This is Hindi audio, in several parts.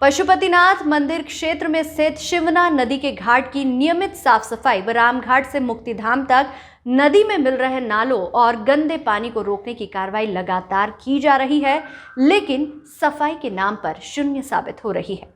पशुपतिनाथ मंदिर क्षेत्र में स्थित शिवना नदी के घाट की नियमित साफ सफाई व रामघाट से मुक्तिधाम तक नदी में मिल रहे नालों और गंदे पानी को रोकने की कार्रवाई लगातार की जा रही है, लेकिन सफाई के नाम पर शून्य साबित हो रही है।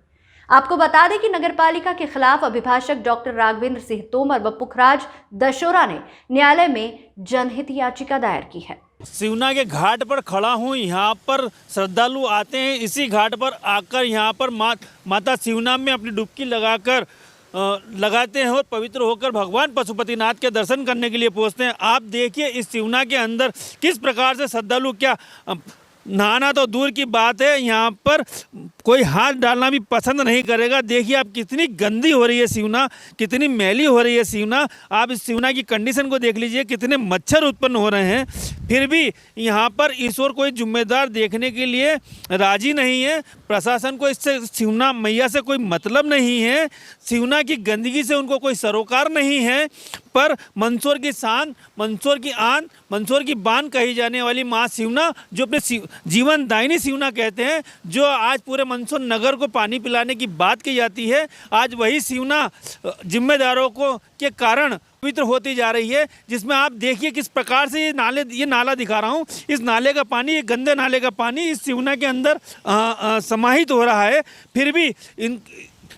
आपको बता दें कि नगरपालिका के खिलाफ अभिभाषक डॉक्टर राघवेंद्र सिंह तोमर व पुखराज दशोरा ने न्यायालय में जनहित याचिका दायर की है। शिवना के घाट पर खड़ा हूँ। यहाँ पर श्रद्धालु आते हैं, इसी घाट पर आकर यहाँ पर माता शिवना में अपनी डुबकी लगाते हैं और पवित्र होकर भगवान पशुपतिनाथ के दर्शन करने के लिए पहुँचते हैं। आप देखिए इस शिवना के अंदर किस प्रकार से श्रद्धालु, क्या नहाना तो दूर की बात है, यहाँ पर कोई हाथ डालना भी पसंद नहीं करेगा। देखिए आप कितनी गंदी हो रही है शिवना, कितनी मैली हो रही है शिवना। आप इस शिवना की कंडीशन को देख लीजिए, कितने मच्छर उत्पन्न हो रहे हैं। फिर भी यहाँ पर ईश्वर कोई जिम्मेदार देखने के लिए राजी नहीं है। प्रशासन को इससे शिवना मैया से कोई मतलब नहीं है, शिवना की गंदगी से उनको कोई सरोकार नहीं है। पर मंदसौर की शान, मंदसौर की आन, मंदसौर की बान कही जाने वाली माँ शिवना, जो अपने जीवन दायिनी शिवना कहते हैं, जो आज पूरे मंदसौर नगर को पानी पिलाने की बात की जाती है, आज वही शिवना जिम्मेदारों को के कारण पवित्र होती जा रही है। जिसमें आप देखिए किस प्रकार से ये नाला दिखा रहा हूँ, इस नाले का पानी, ये गंदे नाले का पानी इस शिवना के अंदर समाहित हो रहा है। फिर भी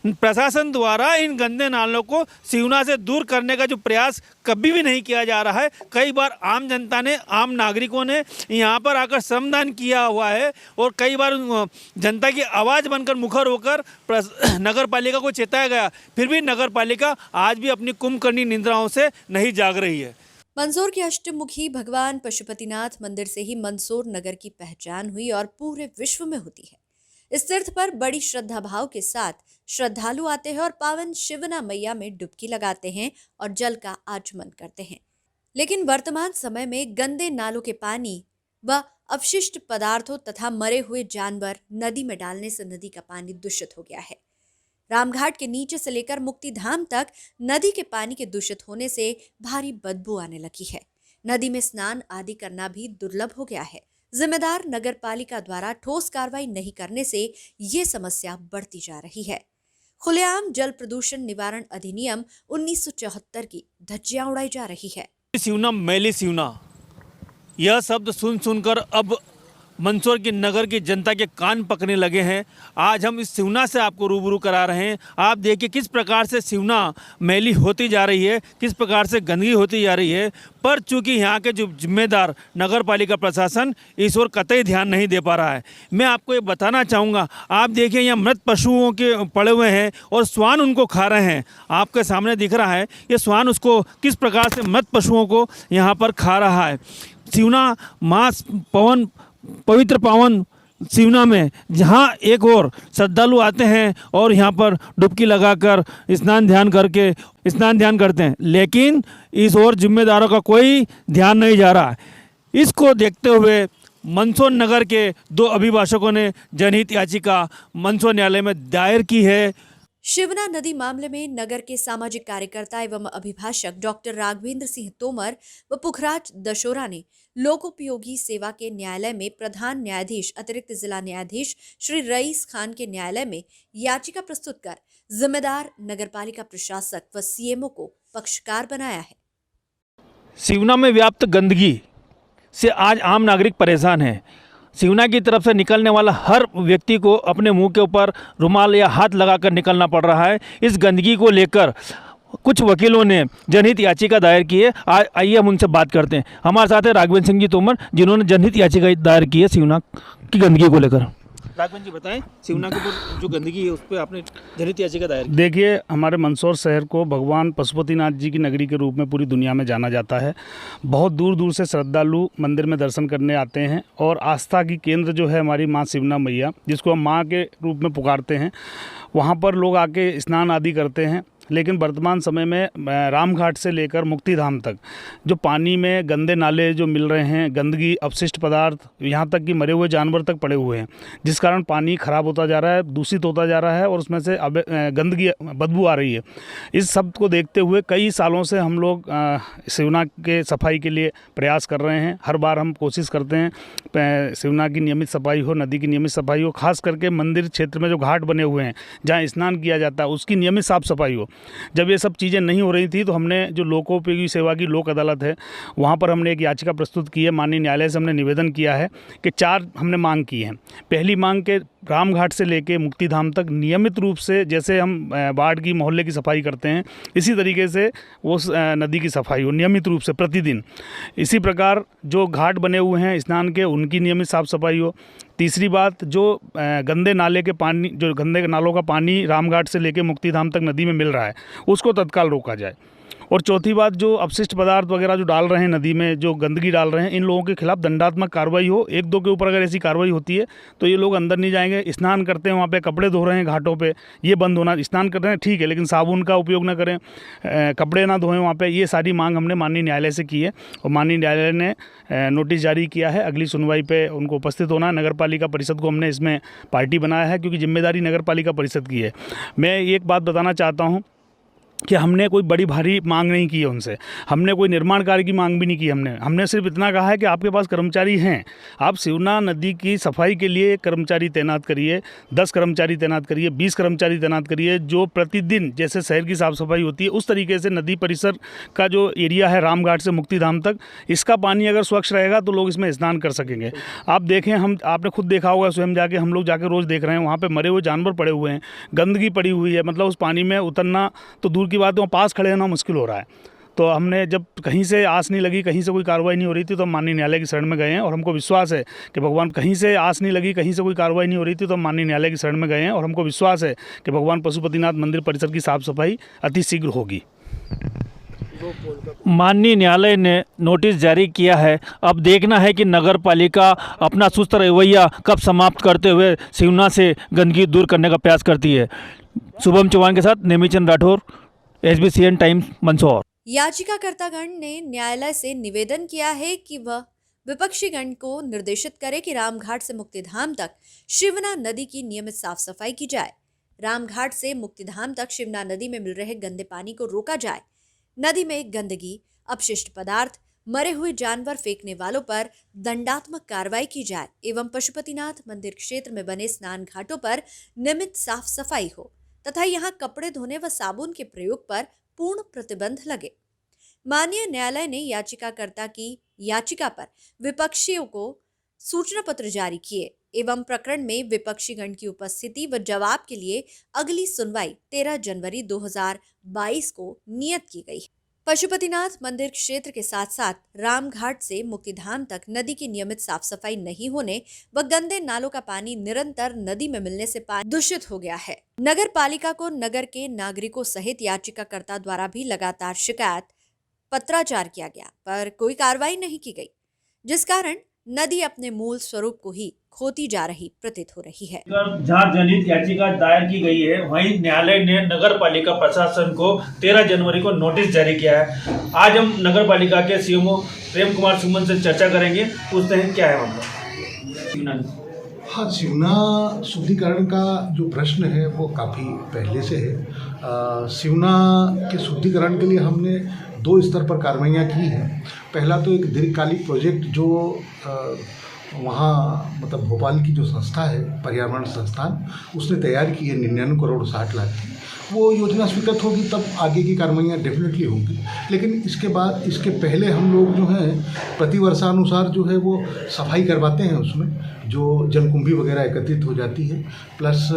प्रशासन द्वारा इन गंदे नालों को शिवना से दूर करने का जो प्रयास कभी भी नहीं किया जा रहा है। कई बार आम जनता ने, आम नागरिकों ने यहाँ पर आकर श्रमदान किया हुआ है और कई बार जनता की आवाज़ बनकर मुखर होकर नगर पालिका को चेताया गया, फिर भी नगर पालिका आज भी अपनी कुंभकर्णी निंद्राओं से नहीं जाग रही है। मंदसौर के अष्टमुखी भगवान पशुपतिनाथ मंदिर से ही मंदसौर नगर की पहचान हुई और पूरे विश्व में होती है। इस तीर्थ पर बड़ी श्रद्धा भाव के साथ श्रद्धालु आते हैं और पावन शिवना मैया में डुबकी लगाते हैं और जल का आचमन करते हैं। लेकिन वर्तमान समय में गंदे नालों के पानी व अपशिष्ट पदार्थों तथा मरे हुए जानवर नदी में डालने से नदी का पानी दूषित हो गया है। रामघाट के नीचे से लेकर मुक्तिधाम तक नदी के पानी के दूषित होने से भारी बदबू आने लगी है। नदी में स्नान आदि करना भी दुर्लभ हो गया है। जिम्मेदार नगर पालिका द्वारा ठोस कार्रवाई नहीं करने से ये समस्या बढ़ती जा रही है। खुलेआम जल प्रदूषण निवारण अधिनियम 1974 की धज्जियां उड़ाई जा रही है। शिवना, मैली शिवना, यह शब्द सुनकर अब मंदसौर की नगर की जनता के कान पकने लगे हैं। आज हम इस शिवना से आपको रूबरू करा रहे हैं। आप देखिए किस प्रकार से शिवना मैली होती जा रही है, किस प्रकार से गंदगी होती जा रही है। पर चूंकि यहाँ के जो जिम्मेदार नगर पालिका प्रशासन इस ओर कतई ध्यान नहीं दे पा रहा है। मैं आपको ये बताना चाहूँगा, आप देखिए यहाँ मृत पशुओं के पड़े हुए हैं और श्वान उनको खा रहे हैं। आपके सामने दिख रहा है ये श्वान उसको किस प्रकार से मृत पशुओं को यहाँ पर खा रहा है। शिवना माँ पवित्र पावन शिवना में जहाँ एक और श्रद्धालु आते हैं और यहाँ पर डुबकी लगाकर स्नान ध्यान करते हैं, लेकिन इस ओर जिम्मेदारों का कोई ध्यान नहीं जा रहा है। इसको देखते हुए मंदसौर नगर के 2 अभिभाषकों ने जनहित याचिका मंदसौर न्यायालय में दायर की है। शिवना नदी मामले में नगर के सामाजिक कार्यकर्ता एवं अभिभाषक डॉक्टर राघवेंद्र सिंह तोमर व पुखराज दशोरा ने लोकोपयोगी सेवा के न्यायालय में प्रधान न्यायाधीश अतिरिक्त जिला न्यायाधीश श्री रईस खान के न्यायालय में याचिका प्रस्तुत कर जिम्मेदार नगरपालिका प्रशासक व सीएमओ को पक्षकार बनाया है। शिवना में व्याप्त गंदगी से आज आम नागरिक परेशान है। शिवना की तरफ से निकलने वाला हर व्यक्ति को अपने मुंह के ऊपर रुमाल या हाथ लगाकर निकलना पड़ रहा है। इस गंदगी को लेकर कुछ वकीलों ने जनहित याचिका दायर की है। आइए हम उनसे बात करते हैं। हमारे साथ है राघवेंद्र सिंह जी तोमर, जिन्होंने जनहित याचिका दायर की है शिवना की गंदगी को लेकर। राघवेंद्र जी बताएं, शिवना के ऊपर जो गंदगी है उस पर आपने जनहित याचिका दायर की। देखिए, हमारे मंदसौर शहर को भगवान पशुपतिनाथ जी की नगरी के रूप में पूरी दुनिया में जाना जाता है। बहुत दूर दूर से श्रद्धालु मंदिर में दर्शन करने आते हैं और आस्था की केंद्र जो है हमारी माँ शिवना मैया, जिसको हम माँ के रूप में पुकारते हैं, वहाँ पर लोग आके स्नान आदि करते हैं। लेकिन वर्तमान समय में रामघाट से लेकर मुक्तिधाम तक जो पानी में गंदे नाले जो मिल रहे हैं, गंदगी, अपशिष्ट पदार्थ, यहाँ तक कि मरे हुए जानवर तक पड़े हुए हैं, जिस कारण पानी खराब होता जा रहा है, दूषित होता जा रहा है और उसमें से गंदगी, बदबू आ रही है। इस सब को देखते हुए कई सालों से हम लोग शिवना के सफाई के लिए प्रयास कर रहे हैं। हर बार हम कोशिश करते हैं शिवना की नियमित सफाई हो, नदी की नियमित सफाई हो, खास करके मंदिर क्षेत्र में जो घाट बने हुए हैं जहाँ स्नान किया जाता है उसकी नियमित साफ सफाई हो। जब ये सब चीज़ें नहीं हो रही थी तो हमने जो लोकोपयोगी सेवा की लोक अदालत है वहाँ पर हमने एक याचिका प्रस्तुत की है। माननीय न्यायालय से हमने निवेदन किया है कि 4 हमने मांग की है। पहली मांग के रामघाट से लेके मुक्तिधाम तक नियमित रूप से जैसे हम वार्ड की, मोहल्ले की सफाई करते हैं, इसी तरीके से वो नदी की सफाई हो नियमित रूप से प्रतिदिन। इसी प्रकार जो घाट बने हुए हैं स्नान के, उनकी नियमित साफ़ सफाई हो। तीसरी बात, जो गंदे नाले के पानी, जो गंदे नालों का पानी रामघाट से लेके मुक्तिधाम तक नदी में मिल रहा है उसको तत्काल रोका जाए। और चौथी बात, जो अपशिष्ट पदार्थ वगैरह जो डाल रहे हैं नदी में, जो गंदगी डाल रहे हैं, इन लोगों के खिलाफ दंडात्मक कार्रवाई हो। 1-2 के ऊपर अगर ऐसी कार्रवाई होती है तो ये लोग अंदर नहीं जाएंगे। स्नान करते हैं वहाँ पे, कपड़े धो रहे हैं घाटों पे, ये बंद होना। स्नान कर रहे हैं ठीक है, लेकिन साबुन का उपयोग ना करें, कपड़े ना धोएं वहाँ पे। ये सारी मांग हमने माननीय न्यायालय से की है और माननीय न्यायालय ने नोटिस जारी किया है। अगली सुनवाई पे उनको उपस्थित होना है। नगर पालिका परिषद को हमने इसमें पार्टी बनाया है क्योंकि जिम्मेदारी नगर पालिका परिषद की है। मैं एक बात बताना चाहता हूँ कि हमने कोई बड़ी भारी मांग नहीं की है उनसे, हमने कोई निर्माण कार्य की मांग भी नहीं की। हमने सिर्फ इतना कहा है कि आपके पास कर्मचारी हैं, आप शिवना नदी की सफाई के लिए एक कर्मचारी तैनात करिए, 10 कर्मचारी तैनात करिए, 20 कर्मचारी तैनात करिए, जो प्रतिदिन जैसे शहर की साफ़ सफाई होती है उस तरीके से नदी परिसर का जो एरिया है रामघाट से मुक्तिधाम तक, इसका पानी अगर स्वच्छ रहेगा तो लोग इसमें स्नान कर सकेंगे। आप देखें, आपने खुद देखा होगा स्वयं जाके, हम लोग जाके रोज़ देख रहे हैं, वहाँ पर मरे हुए जानवर पड़े हुए हैं, गंदगी पड़ी हुई है। मतलब उस पानी में उतरना तो दूर की बात है, वहाँ पास खड़े होना मुश्किल हो रहा है। तो हमने जब कहीं से आस नहीं लगी, कहीं से कोई कार्रवाई नहीं हो रही थी, तो हम माननीय न्यायालय की शरण में गए हैं और हमको विश्वास है कि भगवान, कहीं से आस नहीं लगी, कहीं से कोई कार्रवाई नहीं हो रही थी, तो हम माननीय न्यायालय की शरण में गए हैं और हमको विश्वास है कि भगवान पशुपतिनाथ मंदिर परिसर की साफ सफाई अति शीघ्र होगी। माननीय न्यायालय ने नोटिस जारी किया है। अब देखना है कि नगर पालिका अपना सुस्त रवैया कब समाप्त करते हुए शिवना से गंदगी दूर करने का प्रयास करती है। शुभम चौहान के साथ नेमीचंद राठौर, SBCN टाइम्स, मंदसौर। याचिकाकर्तागण ने न्यायालय से निवेदन किया है कि वह विपक्षी गण को निर्देशित करे कि रामघाट से मुक्तिधाम तक शिवना नदी की नियमित साफ सफाई की जाए। रामघाट से मुक्तिधाम तक शिवना नदी में मिल रहे गंदे पानी को रोका जाए। नदी में गंदगी, अपशिष्ट पदार्थ, मरे हुए जानवर फेंकने वालों पर दंडात्मक कार्रवाई की जाए एवं पशुपतिनाथ मंदिर क्षेत्र में बने स्नान घाटों पर नियमित साफ सफाई हो तथा यहाँ कपड़े धोने व साबुन के प्रयोग पर पूर्ण प्रतिबंध लगे। माननीय न्यायालय ने याचिकाकर्ता की याचिका पर विपक्षियों को सूचना पत्र जारी किए एवं प्रकरण में विपक्षी गण की उपस्थिति व जवाब के लिए अगली सुनवाई 13 जनवरी 2022 को नियत की गई है। पशुपतिनाथ मंदिर क्षेत्र के साथ साथ रामघाट से मुक्तिधाम तक नदी की नियमित साफ सफाई नहीं होने व गंदे नालों का पानी निरंतर नदी में मिलने से पानी दूषित हो गया है। नगर पालिका को नगर के नागरिकों सहित याचिकाकर्ता द्वारा भी लगातार शिकायत पत्राचार किया गया पर कोई कार्रवाई नहीं की गई, जिस कारण नदी अपने मूल स्वरूप को ही खोती जा रही प्रतीत हो रही है। जहां जनहित याचिका दायर की गई है, वहीं न्यायालय ने नगर पालिका प्रशासन को 13 जनवरी को नोटिस जारी किया है। आज हम नगर पालिका के सीएमओ प्रेम कुमार सुमन से चर्चा करेंगे, पूछते हैं क्या है मतलब। हाँ, शिवना शुद्धिकरण का जो प्रश्न है वो काफ़ी पहले से है। शिवना के शुद्धिकरण के लिए हमने 2 स्तर पर कार्रवाइयाँ की हैं। पहला तो एक दीर्घकालिक प्रोजेक्ट जो वहाँ मतलब भोपाल की जो संस्था है पर्यावरण संस्थान, उसने तैयार की है 99 करोड़ 60 लाख की। वो योजना स्वीकृत होगी तब आगे की कार्रवाइयाँ डेफिनेटली होंगी। लेकिन इसके बाद, इसके पहले हम लोग जो हैं प्रतिवर्षानुसार जो है वो सफाई करवाते हैं, उसमें जो जलकुंभी वगैरह एकत्रित हो जाती है, प्लस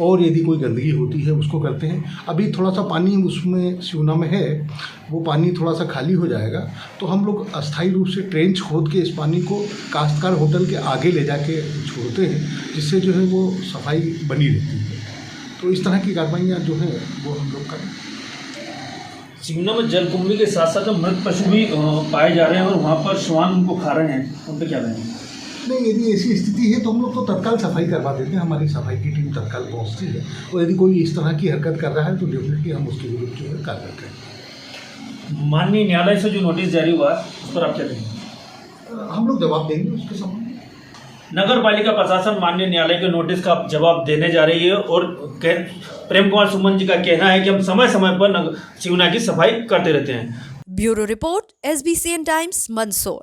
और यदि कोई गंदगी होती है उसको करते हैं। अभी थोड़ा सा पानी उसमें शिवना में है, वो पानी थोड़ा सा खाली हो जाएगा तो हम लोग अस्थायी रूप से ट्रेंच खोद के इस पानी को काश्तकार होटल के आगे ले जाके छोड़ते हैं, जिससे जो है वो सफाई बनी रहती है। तो इस तरह की कार्रवाइयाँ जो हैं वो हम लोग करें। शिवना में जलकुंभी के साथ साथ मृत पशु भी पाए जा रहे हैं और वहाँ पर श्वान उनको खा रहे हैं, उन पर क्या कहेंगे? नहीं, यदि ऐसी स्थिति है तो हम लोग तो तत्काल सफाई करवा देते हैं, हमारी सफाई की टीम तत्काल पहुंचती है, और यदि कोई इस तरह की हरकत कर रहा है तो डेफिनेटली हम उसके विरुद्ध जो है कार्रवाई करेंगे। माननीय न्यायालय से जो नोटिस जारी हुआ उस पर आप क्या कहेंगे? हम लोग जवाब देंगे उसके संबंध में। नगर पालिका प्रशासन माननीय न्यायालय के नोटिस का जवाब देने जा रही है और प्रेम कुमार सुमन जी का कहना है कि हम समय समय पर शिवना की सफाई करते रहते हैं। Bureau report, SBCN times, Mandsaur.